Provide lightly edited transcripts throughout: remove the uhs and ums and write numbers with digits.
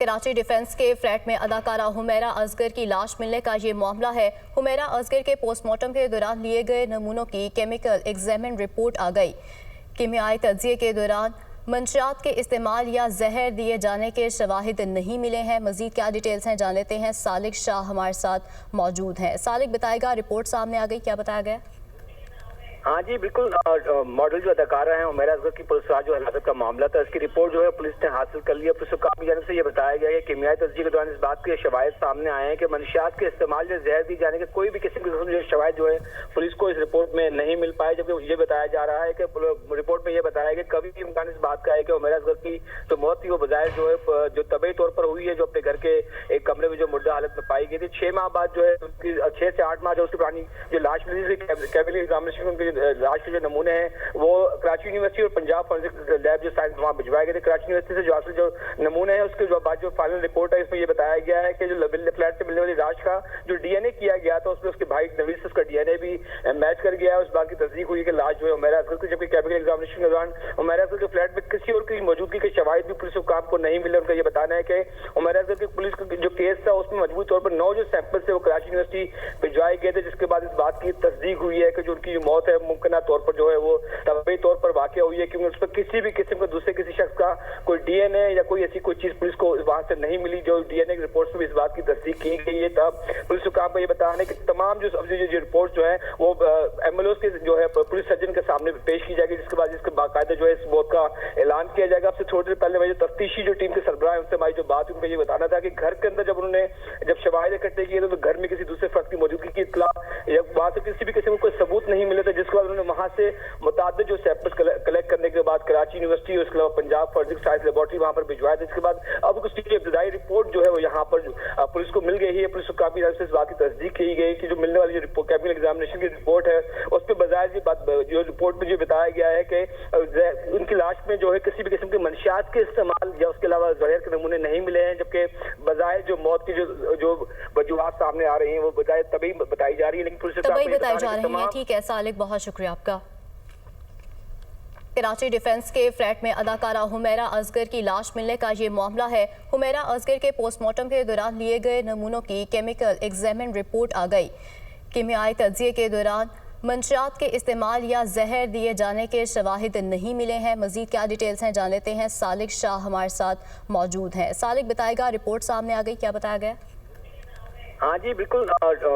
Karachi defence کے flat میں اداکارہ حمیرہ اصغر کی لاش ملنے کا یہ معاملہ ہے۔ حمیرہ اصغر کے پوسٹ مارٹم کے دوران لیے گئے نمونوں کی کیمیکل ایگزامن رپورٹ آ گئی۔ کیمیائی تجزیے کے دوران منشیات کے استعمال یا زہر دیے جانے کے شواہد نہیں ملے ہیں۔ مزید کیا ڈیٹیلز ہیں جان لیتے ہیں، سالک شاہ ہمارے ساتھ موجود ہیں۔ سالک بتائے گا، رپورٹ سامنے آ گئی، کیا بتایا گیا؟ ہاں جی بالکل، ماڈل جو اداکارہ ہیں حمیرہ اصغر کی پولیس راج جو ہلاکت کا معاملہ تھا، اس کی رپورٹ جو ہے پولیس نے حاصل کر لی ہے۔ پولیس حکام کی جانب سے یہ بتایا گیا کہ کیمیائی تجزیے کے دوران اس بات کے شواہد سامنے آئے ہیں کہ منشیات کے استعمال یا زہر دی جانے کے کوئی بھی قسم کے شواہد جو ہے پولیس کو اس رپورٹ میں نہیں مل پائے، جبکہ یہ بتایا جا رہا ہے کہ رپورٹ میں یہ بتایا گیا کہ کبھی بھی امکان اس بات کا ہے کہ حمیرہ اصغر کی جو موت تھی وہ بظاہر جو ہے جو طبعی طور پر ہوئی ہے، جو اپنے گھر کے ایک کمرے میں جو مردہ حالت میں پائی گئی تھی۔ 6 ماہ بعد جو ہے 6 سے 8 ماہ جو اس کی پرانی جو لاش ملی تھی، کیبل ایگزامینیشن کی لاش کے جو نمونے ہیں وہ کراچی یونیورسٹی اور پنجاب فورینسک لیب جو سائنس وہاں بھجوائے گئے تھے۔ کراچی یونیورسٹی سے جو حاصل جو نمونے ہیں اس کے جو بعد جو فائنل رپورٹ ہے، اس میں یہ بتایا گیا ہے کہ جو فلیٹ سے ملنے والی لاش کا جو ڈی این اے کیا گیا تھا، اس میں اس کے بھائی نوید سے اس کا ڈی این اے بھی میچ کر گیا ہے۔ اس بات کی تصدیق ہوئی کہ لاش جو ہے حمیرہ اصغر کی، جبکہ کیمیکل ایگزامینیشن کے دوران حمیرہ اصغر کے فلیٹ میں کسی اور کی موجودگی کے شواہد بھی پولیس حکام کو نہیں ملے۔ ان کا یہ بتانا ہے کہ حمیرہ اصغر کی پولیس کا جو کیس تھا اس میں مجموعی طور پر 9 جو سیمپل تھے وہ کراچی یونیورسٹی بھجوائے گئے تھے، جس کے بعد اس بات کی تصدیق ہوئی ہے کہ جو ان کی جو موت ہے ممکنہ طور پر جو ہے وہ طبعی طور پر واقع ہوئی ہے، کیونکہ اس پر کسی بھی قسم کا دوسرے کسی شخص کا کوئی ڈی این اے یا کوئی ایسی کوئی چیز پولیس کو وہاں سے نہیں ملی۔ جو ڈی این اے رپورٹس میں اس بات کی تصدیق کی گئی ہے، تب پولیس حکام کا یہ بتانا ہے کہ تمام جو رپورٹ جو ہیں وہ ایم ایل اوز کے جو ہے پولیس سرجن کے سامنے پیش کی جائے گی، جس کے بعد اس کے باقاعدہ جو ہے اس موت کا اعلان کیا جائے گا۔ اب سے تھوڑی دیر پہلے میں جو تفتیشی جو ٹیم کے سربراہ ہیں ان سے ہماری جو بات ان کا یہ بتانا تھا کہ گھر کے اندر جب انہوں نے شواہد اکٹھے کیے تو گھر میں کسی دوسرے فرد کی موجودگی کی اطلاع یا وہاں سے کسی بھی قسم کا کوئی ثبوت نہیں ملے تھے، جس کے بعد انہوں نے وہاں سے متعدد جو سیمپلز کلیکٹ کرنے کے بعد کراچی یونیورسٹی اور اس کے علاوہ پنجاب فورینسک سائنس لیبارٹری وہاں پر بھجوایا تھا۔ اس کے بعد اب اس کی ابتدائی رپورٹ جو ہے وہ یہاں پر پولیس کو مل گئی ہے۔ پولیس حکام کی جانب سے اس بات کی تصدیق کی گئی کہ جو ملنے والی جو کیمیکل ایگزامینیشن کی رپورٹ ہے اس پہ بظاہر یہ بات جو رپورٹ میں جو بتایا گیا ہے کہ ان کی لاش میں جو ہے کسی بھی قسم کے منشیات کے استعمال یا اس کے علاوہ زہر کے نمونے نہیں ملے ہیں، جبکہ بظاہر جو موت کی جو وجوہات سامنے آ رہی ہیں وہ بظاہر طبعی بتائی جا رہی ہے، لیکن پولیس طبعی بتائی جا رہی ہیں۔ ٹھیک ہے سالک، بہت شکریہ آپ کا۔ کراچی ڈیفنس کے فلیٹ میں اداکارہ حمیرہ اصغر کی لاش ملنے کا یہ معاملہ ہے۔ حمیرہ اصغر کے پوسٹ مارٹم کے دوران لیے گئے نمونوں کی کیمیکل ایگزامن رپورٹ آ گئی۔ کیمیائی تجزیے کے دوران منشیات کے استعمال یا زہر دیے جانے کے شواہد نہیں ملے ہیں۔ مزید کیا ڈیٹیلز ہیں جان لیتے ہیں، سالک شاہ ہمارے ساتھ موجود ہیں۔ سالک بتائے گا، رپورٹ سامنے آ گئی، کیا بتایا گیا؟ ہاں جی بالکل،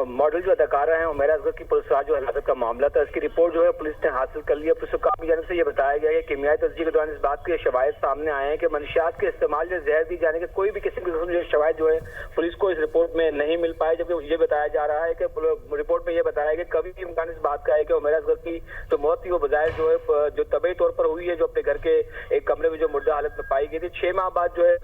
ماڈل جو اداکارہ ہیں حمیرہ اصغر کی پولیس راج جو ہلاکت کا معاملہ تھا، اس کی رپورٹ جو ہے پولیس نے حاصل کر لی ہے۔ پولیس حکام کی جانب سے یہ بتایا گیا کہ کیمیائی تجزیے کے دوران اس بات کے شواہد سامنے آئے ہیں کہ منشیات کے استعمال یا زہر دی جانے کے کوئی بھی قسم کے شواہد جو ہے پولیس کو اس رپورٹ میں نہیں مل پائے، جبکہ یہ بتایا جا رہا ہے کہ رپورٹ میں یہ بتایا گیا کہ کبھی بھی امکان اس بات کا ہے کہ حمیرہ اصغر کی جو موت تھی وہ بظاہر جو ہے جو طبعی طور پر ہوئی ہے، جو اپنے گھر کے ایک کمرے میں جو مردہ حالت میں پائی گئی تھی۔ 6 ماہ بعد جو ہے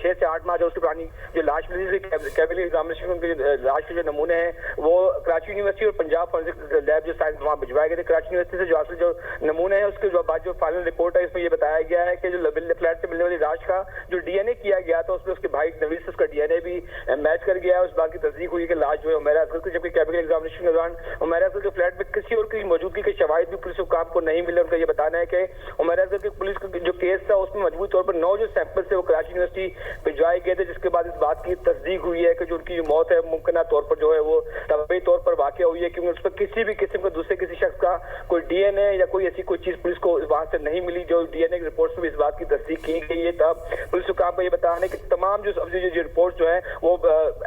6 سے 8 ماہ جو اس کی پرانی جو لاش ملی تھی، کیبل ایگزامینیشن کی لاش کے جو نمونے ہیں وہ کراچی یونیورسٹی اور پنجاب فورینسک لیب جو سائنس وہاں بھجوائے گئے تھے۔ کراچی یونیورسٹی سے جو حاصل جو نمونے ہیں اس کے جو بعد جو فائنل رپورٹ ہے، اس میں یہ بتایا گیا ہے کہ جو فلیٹ سے ملنے والی لاش کا جو ڈی این اے کیا گیا تھا، اس میں اس کے بھائی نوید سے اس کا ڈی این اے بھی میچ کر گیا ہے۔ اس بات کی تصدیق ہوئی کہ لاش جو ہے حمیرہ اصغر کی، جبکہ کیمیکل ایگزامینیشن کے دوران حمیرہ اصغر کے فلیٹ میں کسی اور کی موجودگی کے شواہد بھی پولیس حکام کو نہیں ملے۔ ان کا یہ بتانا ہے کہ حمیرہ اصغر کی پولیس کا جو کیس تھا اس میں مجموعی طور پر 9 جو سیمپل تھے وہ کراچی یونیورسٹی بھجوائے گئے تھے، جس کے بعد اس بات کی تصدیق ہوئی ہے کہ جو ان کی جو موت ہے ممکنہ طور پر جو ہے وہ طبعی طور پر واقع ہوئی ہے، کیونکہ اس پر کسی بھی قسم کا دوسرے کسی شخص کا کوئی ڈی این اے یا کوئی ایسی کوئی چیز پولیس کو وہاں سے نہیں ملی۔ جو ڈی این اے رپورٹس میں اس بات کی تصدیق کی گئی ہے، تب پولیس حکام کا یہ بتانا ہے کہ تمام جو رپورٹ جو ہیں وہ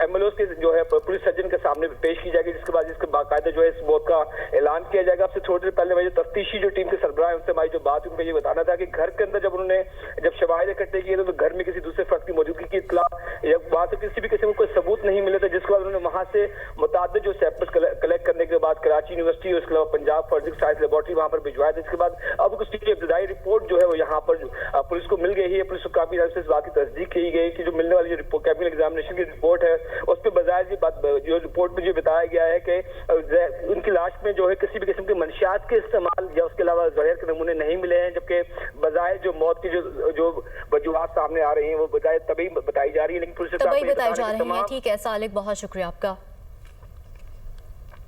ایم ایل اوز کے جو ہے پولیس سرجن کے سامنے پیش کی جائے گی، جس کے بعد اس کے باقاعدہ جو ہے اس موت کا اعلان کیا جائے گا۔ اب سے تھوڑی دیر پہلے میں جو تفتیشی جو ٹیم کے سربراہ ہیں ان سے ہماری جو بات ان کا یہ بتانا تھا کہ گھر کے اندر جب انہوں نے شواہد اکٹھے کیے تو گھر میں کسی دوسرے فرد کی موجودگی کی اطلاع یا وہاں سے کسی بھی قسم کا کوئی ثبوت نہیں ملے تھے، جس کے بعد انہوں نے وہاں سے متعدد جو سیمپلز کلیکٹ کرنے کے بعد کراچی یونیورسٹی اور اس کے علاوہ پنجاب فورینسک سائنس لیبارٹری وہاں پر بھجوایا تھا۔ اس کے بعد اب اس کی ابتدائی رپورٹ جو ہے وہ یہاں پر پولیس کو مل گئی ہے۔ پولیس حکام کی جانب سے اس بات کی تصدیق کی گئی کہ جو ملنے والی جو کیمیکل ایگزامینیشن کی رپورٹ ہے اس پہ بظاہر یہ بات جو رپورٹ میں جو بتایا گیا ہے کہ ان کی لاش میں جو ہے کسی بھی قسم کے منشیات کے استعمال یا اس کے علاوہ زہر کے نمونے نہیں ملے ہیں، جبکہ بظاہر جو موت کی جو وجوہات سامنے آ رہی ہیں وہ بظاہر طبعی بتائی جا رہی ہے، لیکن پولیس طبعی بتائی جا رہی ہیں۔ ٹھیک ہے سالک، بہت شکریہ آپ کا۔